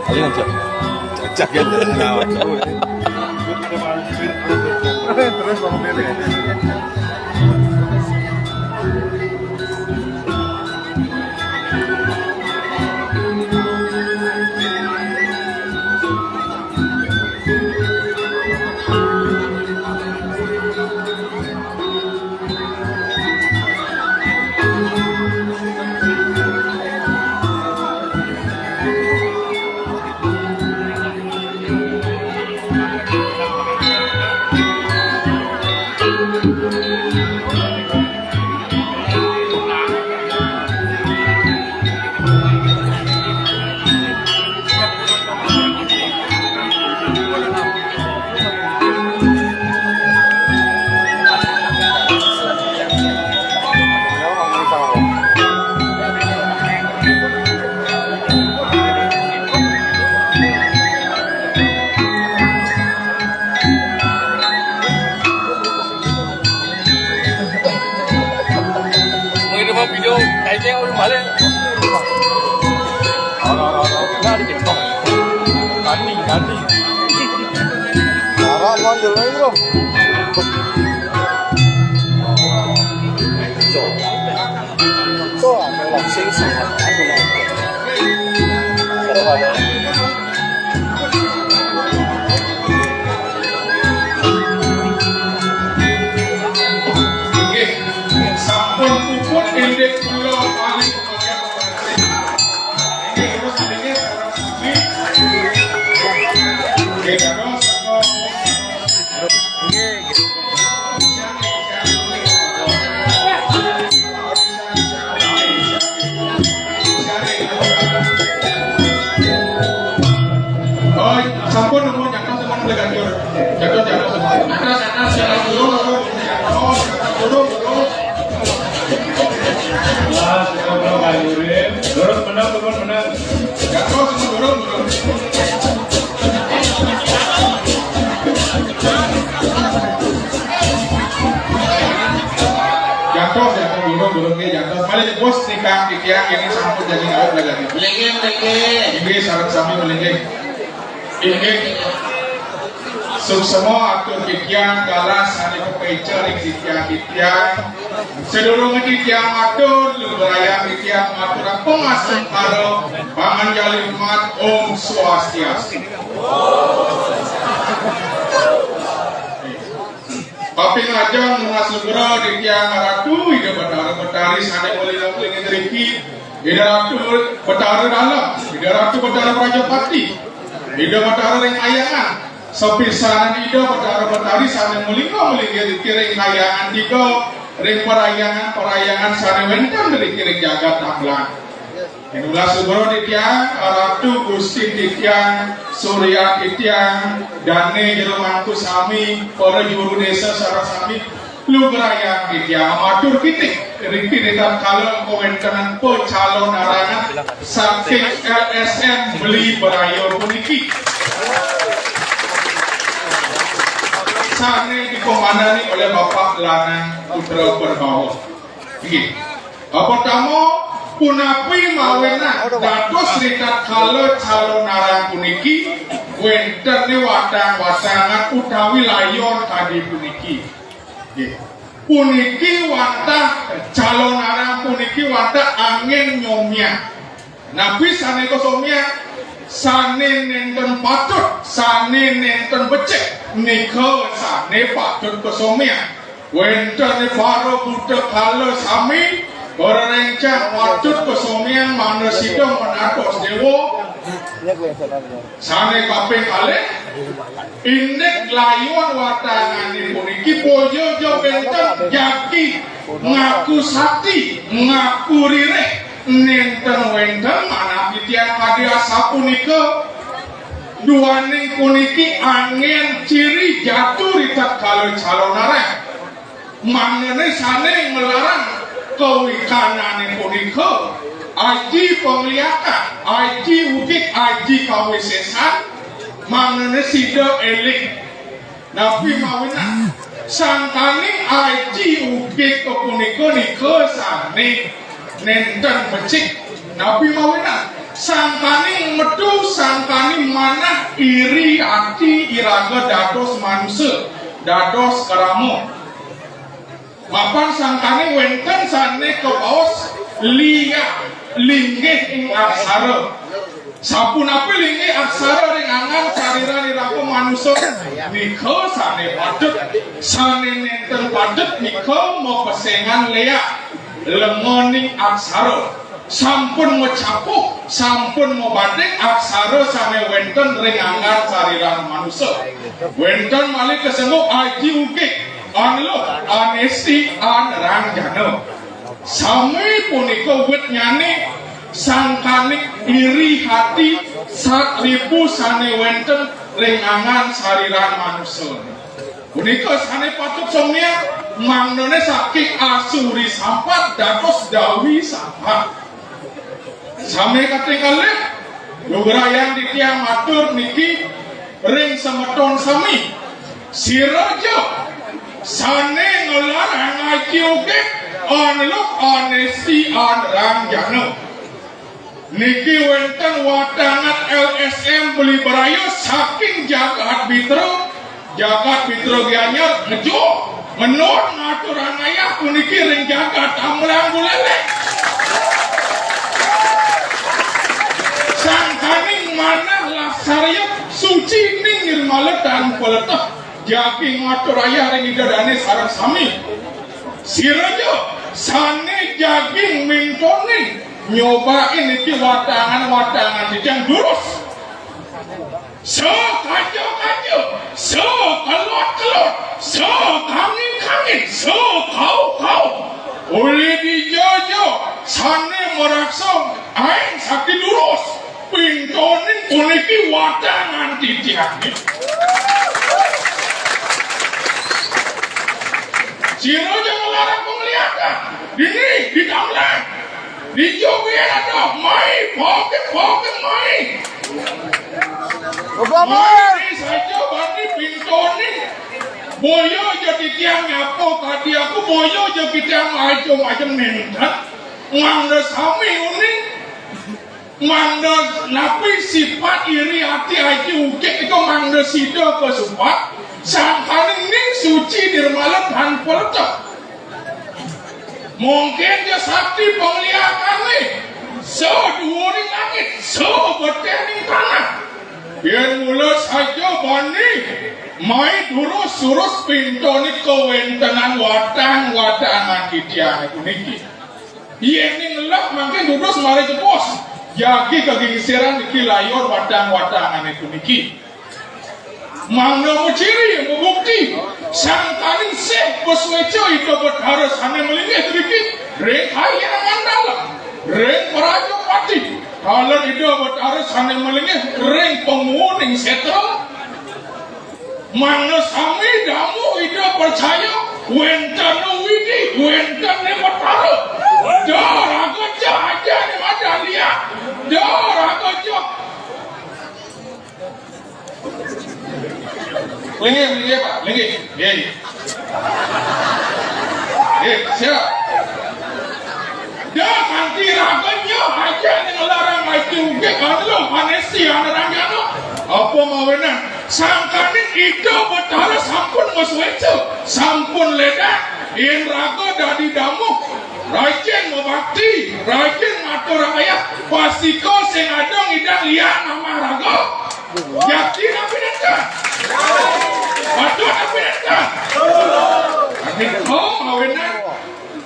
Alin aja. Cacak ya jangan ngawat. Terus mau milih. video kayaknya udah balik. Ganti. Arah lanjut lagi bro. Tuh, langsung sama aku lah. Sampun puput indek kula paling kebagian operasi. Ini terus ini sekarang sini. Oke, terus sampun nemu jatuh teman belajar. Jatuh semua. Atas jalan dulu. Dorong benar. Jatuh semua dorong. Jatuh. Balik bos nikah kikian ini sampun jadi awet lagi. Melengge. Ini syarat sami melengge. Ini semua atur kikian galas hari kepecer kikian. Sedurung kikian atur beraya kikian atur pengasih karo pangan jali umat Om Swastiastu. Papi ngajang mengasih gera kikian ratu ide betari sana boleh laku ingin teriki ide ratu betari dalam ide ratu betari Rajapati ide betari ring ayangan sepisanan ide betari sana melingkir kira ayangan tiga ring perayangan sana wentang dari kira jagat tamlan. Inilah subro ditiang ratu gusti ditiang surya ditiang dane jelmangku sami para juru desa sareng sami lu gerayang ditiang matur kitik riki dekat kalon komentanan po calon arangan saking LSM beli berayor puniki sane dikomandani oleh Bapak Lanang Putra Perbawa. Begini, pertama punapi mawena dados serikat kalau calon narang puniki wenten watangan utawi layon kadi puniki. Puniki wantah calon narang puniki wantah angin nyomya. Nabi sane kosomya sane nenten patut sane nenten becek nika sane patut kosomya wenten faro buta kalau sami orang rencang patut kesomian manusia menatos dewo sane kaping kali indek layuan watangan ini puniki bojo jo benteng jaki ngaku sakti ngaku rireh nenten wendeng mana pitian hadiah punika duaning puniki angin ciri jatuh ritat kalau calon arah manene sane melarang kawikanan punika aji penglihatan aji ukik aji kawisesan manene sida eling nabi mawina sangkane aji ukik punika nika sane nenten becik nabi mawina sangkane metu sangkani mana iri hati iraga dados manusia dados karamo mapan sangkani wenten sane ke baos liya linggih ing aksara sapunapi linggih aksara ring angan sariran iraga manusia nika sane padet sane nenten padet nika mau pesengan leya lengoning aksara sampun mencapuh, sampun membanding aksara sane wenten ring angan sariran manusia. Wenten malih kesenguk aji ukik, anlo, anesti, rangjana. Sami punika wit nyane sangkanik iri hati 1000 sane wenten ring angan sariran manusia. Punika sane patut somya mangnone saking asuri sampat dados dawi sampat. Sami katingalih lugrayan di tiang matur niki ring semeton sami siraja sane ngelarang ngaji uke onluk onesti rangjana niki wenten wadangan LSM beli berayu saking jagat bitro gianyar ngejo menur ngaturan ayah puniki ring jagat amlang bulele sangkaning mana lasarya suci ning maledang peletah jaki ngatur ayah ring idadane sareng sami siraja sane jaging mintoni nyobain iki wadangan dijang durus so kajo so kelot so kangin so kau oleh dijojo sane meraksa aing sakit durus pintonin puniki wadangan titiaknya siraja ngelarang penglihatan ini ditamlan dijobian ada mai poket mai ini saja bani pintonin boyo jadi tiang nyapo tadi aku boyo jadi tiang macam nentak ngangda sami uning mangda napi sifat iri hati aji ukik itu mangda sida kesupat sangkaning ning suci dirmalet dan peletak mungkin dia sakti penglihatan nih so duuri langit so bertening tanah biar mulut saja bani mai durus pintoni kewentenan wadangan kitian itu niki iya ning lek mungkin durus mari cepos jagi kegingsiran niki layor wadangan itu niki mangga muciri membukti sangkaning seh posweco itu berharus hanya melingih sedikit reng kaya mandalam reng perajo pati kalau itu berharus hanya melingih reng penguning setro mangga sami damu itu percaya wenten widi wenten ne bertaruh darah gajah aja ni madalia darah gajah Lingi Pak, lingi. Siap. Dah kanti raganya aja ni ngelarang itu ke kalau anesti rangjana. Apa mawenan? Sangkaning itu betul sampun meswecu, sampun ledak. In raga dadi damu. Rajin membakti, rajin ngatur ayah. Pasti kau sing adong idang lihat nama raga. Yakin apa nak? Betul apa nak? Tapi kau mawenan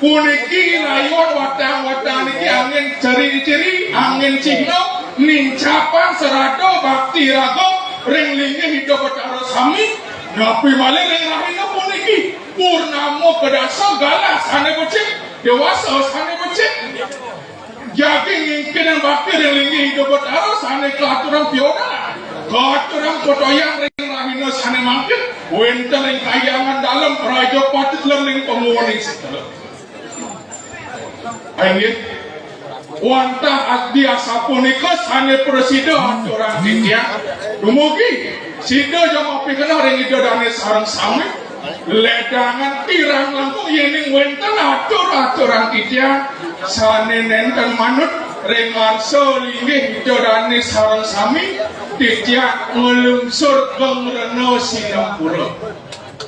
puniki layon wadang niki angin ceri angin cihno nincapan serado bakti raga ring lingi hidup betara sami ngapi malih ring rahina puniki purnamo kedasa galas ane becik dewasa ane becik jadi ngingkin bakti ring lingi hidup betara sane kelaturan pioda kelaturan kotoyang ring rahina sane mangkin wenten ring kayangan dalam raja patut ling penguning setelah Aingit wantah adi asapunika sane presida aturan titian dumugi sida jama pikena ring idadane sareng sami ledangan tirang langkung yening wenten aturan titian sane nenten manut Remarso linggih jodane sareng sami dijak ngelungsur bengreno Singapura.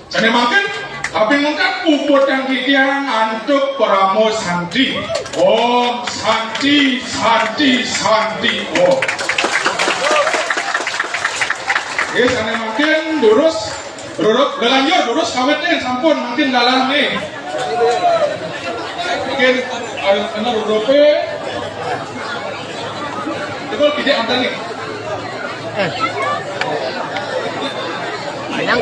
Jane makin tapi mungkin puput yang dikiang antuk paramo santi. Om santi santi santi om. Jane makin durus berlanjut durus kawetnya sampun makin dalam nih. Mungkin ada Europe. Itu tidak ada nih. Ayang.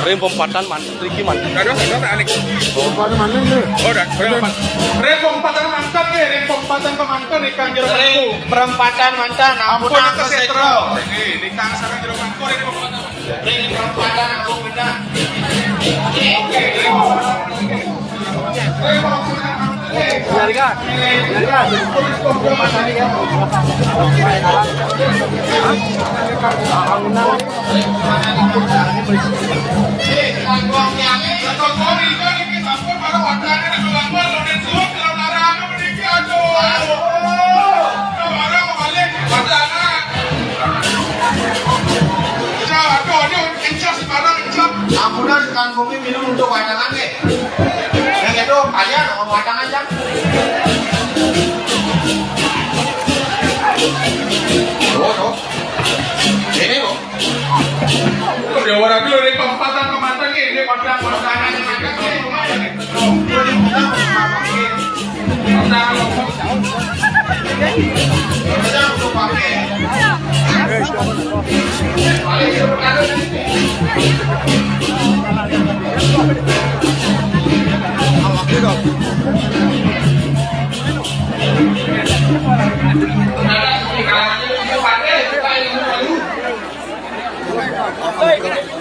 Rem pempatan mantan, Riki mantan. Rem pempatan kemantan ikan jeruk mangku. Perempatan mantan, Ampun ampun ke aku setro. setro. Di kang sareng jeruk mangku rem pempatan. Ini perempatan aku benar. Ampunan kang bumi minum untuk wadangan nih. Yang itu kalian ngomong wadang aja. Tuh. Ini loh. Udah orang dulu rem pempatan kemantan nih, rem wadang wadangan nih. Hey.